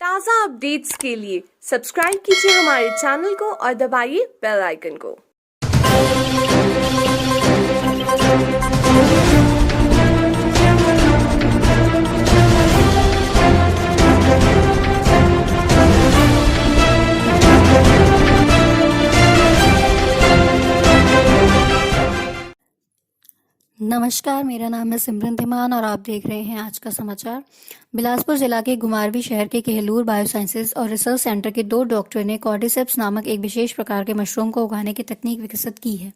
ताज़ा अपडेट्स के लिए सब्सक्राइब कीजिए हमारे चैनल को और दबाइए बेल आइकन को। नमस्कार, मेरा नाम है सिमरन धीमान और आप देख रहे हैं आज का समाचार। बिलासपुर जिला के घुमारवी शहर के केहलूर बायोसाइंसेज और रिसर्च सेंटर के 2 डॉक्टरों ने कॉर्डिसेप्स नामक एक विशेष प्रकार के मशरूम को उगाने की तकनीक विकसित की है।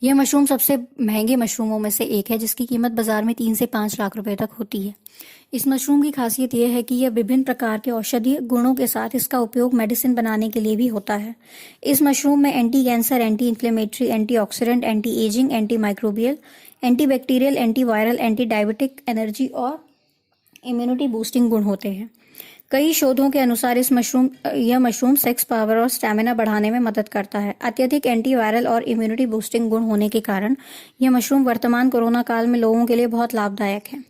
यह मशरूम सबसे महंगे मशरूमों में से एक है, जिसकी कीमत बाजार में 3 से 5 लाख रुपए तक होती है। इस मशरूम की खासियत यह है कि यह विभिन्न प्रकार के औषधीय गुणों के साथ इसका उपयोग मेडिसिन बनाने के लिए भी होता है। इस मशरूम में anti cancer, anti inflammatory, antioxidant, anti ageing, anti microbial, antibacterial, antiviral, anti diabetic, energy और इम्यूनिटी बूस्टिंग गुण होते हैं। कई शोधों के अनुसार यह मशरूम सेक्स पावर और स्टैमिना बढ़ाने में मदद करता है। अत्यधिक एंटीवायरल और इम्यूनिटी बूस्टिंग गुण होने के कारण यह मशरूम वर्तमान कोरोना काल में लोगों के लिए बहुत लाभदायक है।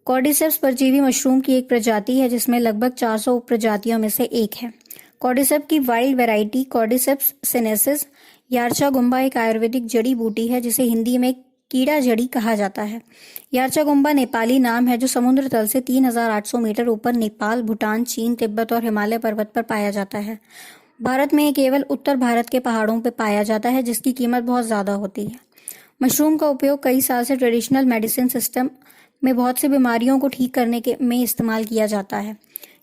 कॉर्डिसेप्स परजीवी मशरूम की एक प्रजाति है, जिसमें लगभग 400 उपप्रजातियों में से एक है। कॉर्डिसेप्स की वाइल्ड वैरायटी कॉर्डिसेप्स सिनेसिस यार्चागुम्बा एक आयुर्वेदिक जड़ी बूटी है, जिसे हिंदी में कीड़ा जड़ी कहा जाता है। यार्चागुम्बा नेपाली नाम है, जो समुद्र तल से 3800 मीटर ऊपर नेपाल, भूटान, चीन, तिब्बत और हिमालय पर्वत पर पाया जाता है। भारत में केवल उत्तर भारत के पहाड़ों पर पाया जाता है, जिसकी कीमत बहुत ज्यादा होती है। मशरूम का उपयोग कई साल से ट्रेडिशनल मेडिसिन सिस्टम में बहुत सी बीमारियों को ठीक करने में इस्तेमाल किया जाता है।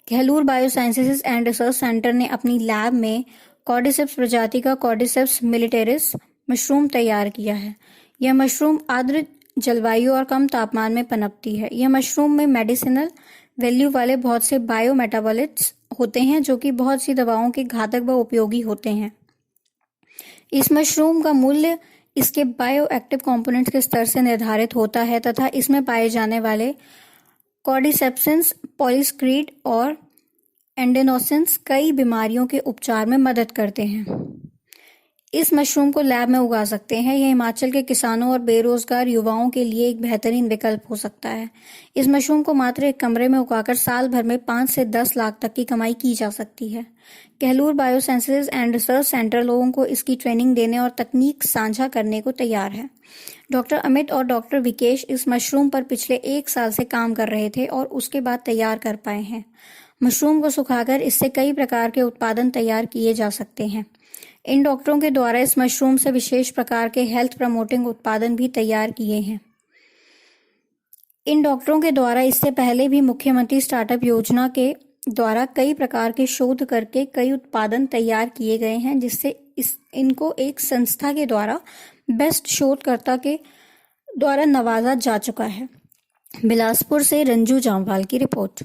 Kehlur biosciences and research centre ने अपनी लैब में कॉर्डिसेप्स प्रजाति का कॉर्डिसेप्स मिलिटेरिस मशरूम तैयार किया है। यह मशरूम आर्द्र जलवायु और कम तापमान में पनपती है। यह मशरूम में मेडिसिनल वैल्यू वाले बहुत से बायोमेटाबॉलिट्स होते हैं, जो कि बहुत सी दवाओं के घातक व उपयोगी होते हैं। इस मशरूम का मूल्य इसके बायोएक्टिव कंपोनेंट्स के स्तर से निर्धारित होता है तथा इसमें पाए जाने वाले कॉर्डिसेप्सिन्स, पॉलीस्क्रीड और एंडेनोसिन्स कई बीमारियों के उपचार में मदद करते हैं। इस मशरूम को लैब में उगा सकते हैं। यह हिमाचल के किसानों और बेरोजगार युवाओं के लिए एक बेहतरीन विकल्प हो सकता है। इस मशरूम को मात्र एक कमरे में उगाकर साल भर में 5 से 10 लाख तक की कमाई की जा सकती है। Kehlur biosciences and research centre लोगों को इसकी ट्रेनिंग देने और तकनीक साझा करने को तैयार है। डॉक्टर अमित और डॉक्टर विकेश इस मशरूम पर पिछले 1 साल से काम कर रहे थे और उसके बाद तैयार कर पाए हैं। मशरूम को सुखाकर इससे कई प्रकार के उत्पादन तैयार किए जा सकते हैं। इन डॉक्टरों के द्वारा इस मशरूम से विशेष प्रकार के हेल्थ प्रमोटिंग उत्पादन भी तैयार किए हैं। इन डॉक्टरों के द्वारा इससे पहले भी मुख्यमंत्री स्टार्टअप योजना के द्वारा कई प्रकार के शोध करके कई उत्पादन तैयार किए गए हैं, जिससे इनको एक संस्था के द्वारा बेस्ट शोधकर्ता के द्वारा नवाजा जा चुका है। बिलासपुर से रंजू जामवाल की रिपोर्ट।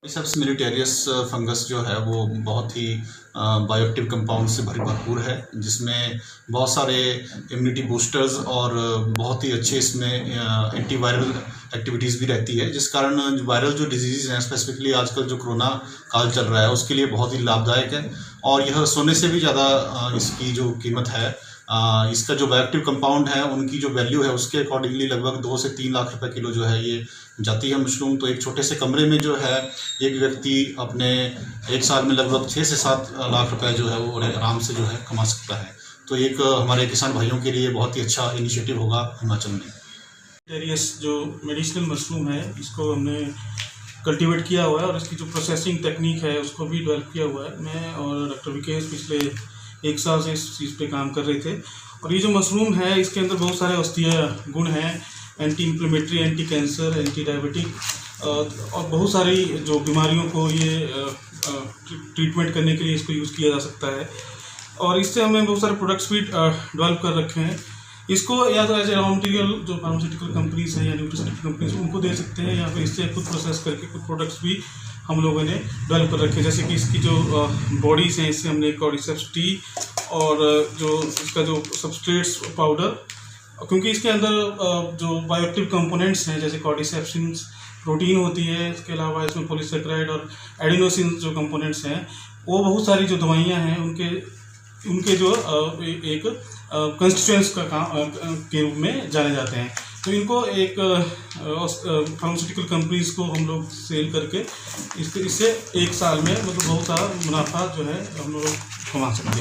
कॉर्डिसेप्स मिलिटेरियस फंगस जो है वो बहुत ही बायोएक्टिव कंपाउंड से भरपूर है, जिसमें बहुत सारे इम्यूनिटी बूस्टर्स और बहुत ही अच्छे इसमें एंटीवायरल एक्टिविटीज़ भी रहती है, जिस कारण वायरल जो डिजीज़ हैं, स्पेसिफिकली आजकल जो कोरोना काल चल रहा है उसके लिए बहुत ही लाभदायक है। और यह सोने से भी ज़्यादा इसकी जो कीमत है, इसका जो बायोएक्टिव कंपाउंड है उनकी जो वैल्यू है उसके अकॉर्डिंगली लगभग 2 से 3 लाख रुपए किलो जो है ये जाती है मशरूम। तो एक छोटे से कमरे में जो है एक व्यक्ति अपने 1 साल में लगभग 6 से 7 लाख रुपए जो है वो आराम से जो है कमा सकता है। तो एक हमारे किसान भाइयों के लिए बहुत ही अच्छा इनिशिएटिव होगा हिमाचल में। मिलिटेरियस जो मेडिसिनल मशरूम है, इसको हमने कल्टीवेट किया हुआ है और इसकी जो प्रोसेसिंग टेक्निक है उसको भी डेवलप किया हुआ है। मैं और डॉक्टर विकेश पिछले 1 साल से इस चीज़ पे काम कर रहे थे। और ये जो मशरूम है इसके अंदर बहुत सारे औषधीय गुण हैं, anti inflammatory, anti cancer, anti diabetic और बहुत सारी जो बीमारियों को ये ट्रीटमेंट करने के लिए इसको यूज़ किया जा सकता है। और इससे हमें बहुत सारे प्रोडक्ट्स भी डेवलप कर रखे हैं। इसको या तो एज ए रॉ मटेरियल जो फार्मास्यूटिकल कंपनीज हैं या न्यूट्रिशनिकल कंपनीज उनको दे सकते हैं, या फिर इससे खुद प्रोसेस करके कुछ प्रोडक्ट्स भी हम लोगों ने डेवलप कर रखे हैं। जैसे कि इसकी जो बॉडीज़ हैं, इससे हमने कॉर्डिसेप्स टी और जो इसका जो सबस्ट्रेट्स पाउडर, क्योंकि इसके अंदर जो बायोएक्टिव कंपोनेंट्स हैं जैसे कॉर्डिसेप्सिन्स प्रोटीन होती है, इसके अलावा इसमें पॉलीसेकेराइड और एडिनोसिन जो कंपोनेंट्स हैं, वो बहुत सारी जो दवाइयाँ हैं उनके जो एक कंस्टिट्यूएंट्स का काम के रूप में जाने जाते हैं। तो इनको एक फार्मास्यूटिकल कंपनीज को हम लोग सेल करके इससे एक साल में मतलब बहुत सारा मुनाफा जो है हम लोग कमा सकते हैं।